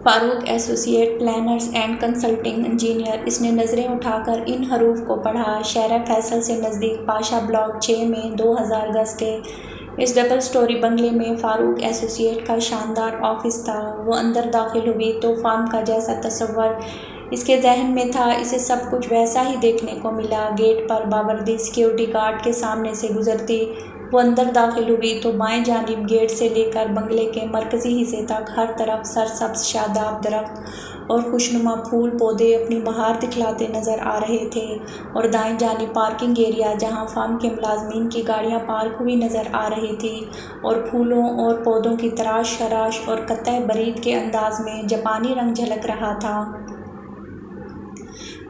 Farooq Associate Planners and Consulting Engineer. اس نے نظریں اٹھا کر ان حروف کو پڑھا۔ شہر فیصل سے نزدیک پاشا بلاک 6 میں 2000 گز کے اس ڈبل سٹوری بنگلے میں فاروق ایسوسی ایٹ کا شاندار آفس تھا۔ وہ اندر داخل ہوئی تو فارم کا جیسا تصور اس کے ذہن میں تھا اسے سب کچھ ویسا ہی دیکھنے کو ملا۔ گیٹ پر باوردی سیکیورٹی گارڈ کے سامنے سے گزرتی وہ اندر داخل ہوئی تو بائیں جانب گیٹ سے لے کر بنگلے کے مرکزی حصے تک ہر طرف سرسبز شاداب درخت اور خوشنما پھول پودے اپنی بہار دکھلاتے نظر آ رہے تھے، اور دائیں جانب پارکنگ ایریا جہاں فرم کے ملازمین کی گاڑیاں پارک ہوئی نظر آ رہی تھیں اور پھولوں اور پودوں کی تراش خراش اور قطع برید کے انداز میں جاپانی رنگ جھلک رہا تھا۔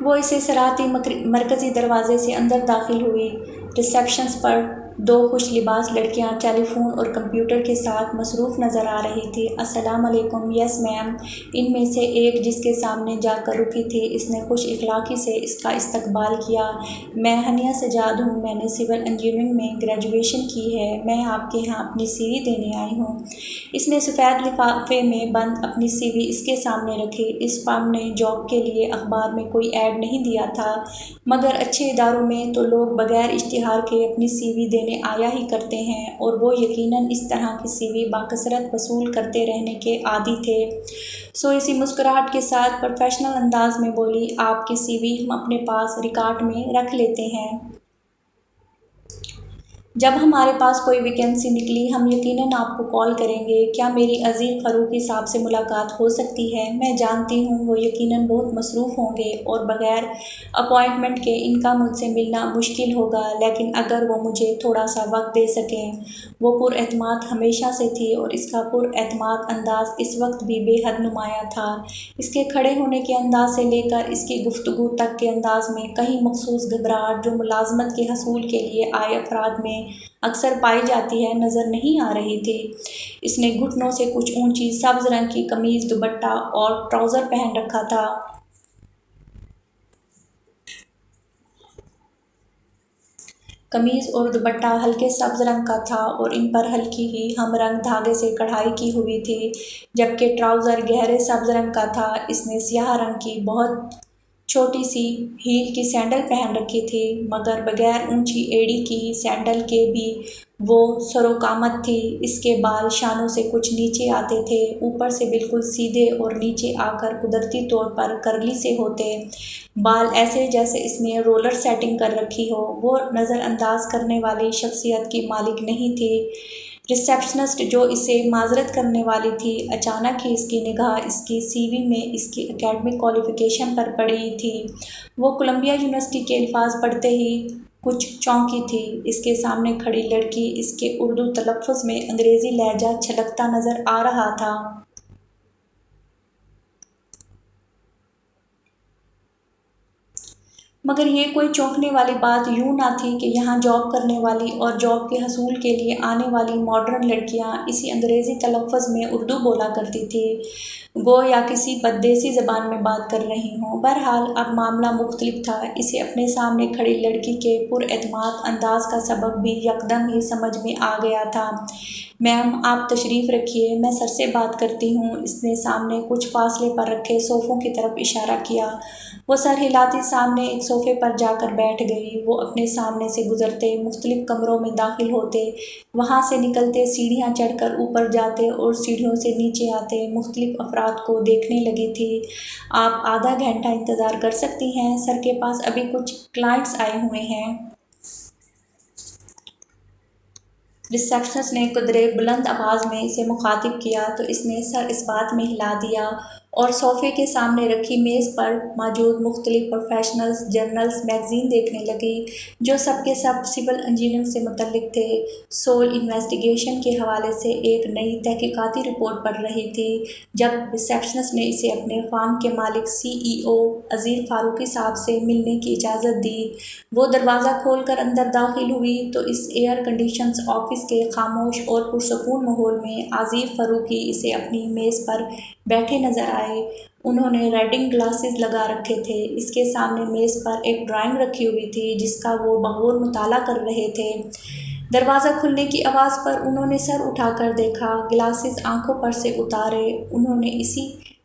وہ اسے صراحتی مرکزی دروازے سے اندر داخل ہوئی۔ ریسیپشن پر 2 خوش لباس لڑکیاں ٹیلی فون اور کمپیوٹر کے ساتھ مصروف نظر آ رہی تھیں۔ السلام علیکم۔ یس میم۔ ان میں سے ایک جس کے سامنے جا کر رکی تھی اس نے خوش اخلاقی سے اس کا استقبال کیا۔ میں ہنیہ سجاد ہوں، میں نے سول انجینئرنگ میں گریجویشن کی ہے، میں آپ کے ہاں اپنی سی وی دینے آئی ہوں۔ اس نے سفید لفافے میں بند اپنی سی وی اس کے سامنے رکھی۔ اس فرم نے جاب کے لیے اخبار میں کوئی ایڈ نہیں دیا تھا، مگر اچھے اداروں میں تو لوگ بغیر اشتہار کے اپنی سی وی دینے آیا ہی کرتے ہیں، اور وہ یقیناً اس طرح کی سی وی بکثرت وصول کرتے رہنے کے عادی تھے۔ سو اسی مسکراہٹ کے ساتھ پروفیشنل انداز میں بولی، آپ کی سی وی ہم اپنے پاس ریکارڈ میں رکھ لیتے ہیں۔ جب ہمارے پاس کوئی ویکینسی نکلی ہم یقیناً آپ کو کال کریں گے۔ کیا میری عزیز فاروقی صاحب سے ملاقات ہو سکتی ہے؟ میں جانتی ہوں وہ یقیناً بہت مصروف ہوں گے اور بغیر اپائنٹمنٹ کے ان کا مجھ سے ملنا مشکل ہوگا، لیکن اگر وہ مجھے تھوڑا سا وقت دے سکیں۔ وہ پر اعتماد ہمیشہ سے تھی اور اس کا پر اعتماد انداز اس وقت بھی بے حد نمایاں تھا۔ اس کے کھڑے ہونے کے انداز سے لے کر اس کی گفتگو تک کے انداز میں کہیں مخصوص گھبراہٹ جو ملازمت کے حصول کے لیے آئے افراد میں اکثر پائی جاتی ہے نظر نہیں آ رہی تھی۔ اس نے گھٹنوں سے کچھ اونچی سبز رنگ کی قمیض، دوپٹہ اور ٹراؤزر پہن رکھا تھا۔ قمیض اور دوپٹہ ہلکے سبز رنگ کا تھا اور ان پر ہلکی ہی ہم رنگ دھاگے سے کڑھائی کی ہوئی تھی، جبکہ ٹراؤزر گہرے سبز رنگ کا تھا۔ اس نے سیاہ رنگ کی بہت چھوٹی سی ہیل کی سینڈل پہن رکھی تھی، مگر بغیر اونچی ایڑی کی سینڈل کے بھی وہ سروقامت تھی۔ اس کے بال شانوں سے کچھ نیچے آتے تھے، اوپر سے بالکل سیدھے اور نیچے آ کر قدرتی طور پر کرلی سے ہوتے بال ایسے جیسے اس نے رولر سیٹنگ کر رکھی ہو۔ وہ نظر انداز کرنے والی شخصیت کی مالک نہیں تھی۔ ریسیپشنسٹ جو اسے معذرت کرنے والی تھی، اچانک ہی اس کی نگاہ اس کی سی وی میں اس کی اکیڈمک کوالیفیکیشن پر پڑی تھی۔ وہ کولمبیا یونیورسٹی کے الفاظ پڑھتے ہی کچھ چونکی تھی۔ اس کے سامنے کھڑی لڑکی اس کے اردو تلفظ میں انگریزی لہجہ چھلکتا نظر آ رہا تھا۔ مگر یہ کوئی چونکنے والی بات یوں نہ تھی کہ یہاں جاب کرنے والی اور جاب کے حصول کے لیے آنے والی ماڈرن لڑکیاں اسی انگریزی تلفظ میں اردو بولا کرتی تھیں، گویا کسی پردیسی زبان میں بات کر رہی ہوں۔ بہرحال اب معاملہ مختلف تھا۔ اسے اپنے سامنے کھڑی لڑکی کے پر اعتماد انداز کا سبب بھی یکدم ہی سمجھ میں آ گیا تھا۔ میم آپ تشریف رکھیے، میں سر سے بات کرتی ہوں۔ اس نے سامنے کچھ فاصلے پر رکھے صوفوں کی طرف اشارہ کیا۔ وہ سر ہلاتی سامنے ایک صوفے پر جا کر بیٹھ گئی۔ وہ اپنے سامنے سے گزرتے مختلف کمروں میں داخل ہوتے، وہاں سے نکلتے سیڑھیاں چڑھ کر اوپر جاتے اور سیڑھیوں سے نیچے آتے مختلف افراد کو دیکھنے لگی تھی۔ آپ آدھا گھنٹہ انتظار کر سکتی ہیں، سر کے پاس ابھی کچھ کلائنٹس آئے ہوئے ہیں۔ ریسیپشنسٹ نے قدرے بلند آواز میں اسے مخاطب کیا تو اس نے سر اس بات میں ہلا دیا اور صوفے کے سامنے رکھی میز پر موجود مختلف پروفیشنل جرنلز میگزین دیکھنے لگی، جو سب کے سب سول انجینئرنگ سے متعلق تھے۔ سول انویسٹیگیشن کے حوالے سے ایک نئی تحقیقاتی رپورٹ پڑھ رہی تھی جب ریسیپشنسٹ نے اسے اپنے فارم کے مالک سی ای او عزیز فاروقی صاحب سے ملنے کی اجازت دی۔ وہ دروازہ کھول کر اندر داخل ہوئی تو اس ایئر کنڈیشنڈ آفس کے خاموش اور پرسکون ماحول میں عزیز فاروقی اسے اپنی میز پر بیٹھے نظر آئے۔ انہوں نے ریڈنگ گلاسز لگا رکھے تھے۔ اس کے سامنے میز پر ایک ڈرائنگ رکھی ہوئی تھی جس کا وہ بغور مطالعہ کر رہے تھے۔ دروازہ کھلنے کی آواز پر انہوں نے سر اٹھا کر دیکھا، گلاسز آنکھوں پر سے اتارے۔ انہوں نے اسی